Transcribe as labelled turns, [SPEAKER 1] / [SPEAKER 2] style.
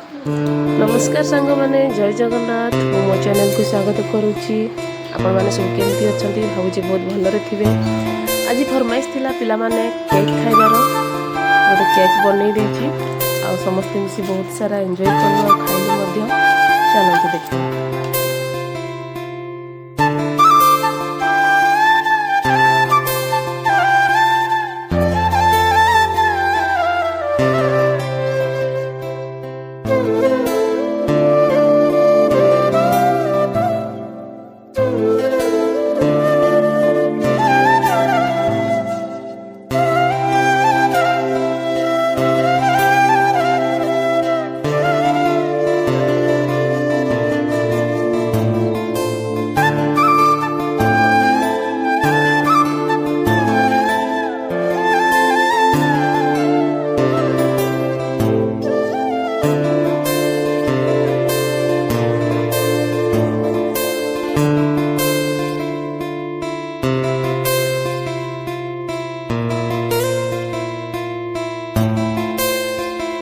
[SPEAKER 1] नमस्कार सांग मैंने जय जगन्नाथ मो चैनल को स्वागत करुच्ची। आपण मैंने सब केमती अच्छा भावी बहुत भलरे थे। आज फरमाइश थिला पिला माने केक खाइबार गोटे केक बनई देछि आ समस्त मिसी बहुत सारा एंजॉय करू आ खाइलु मध्य। चलନ୍ତୁ देखिए।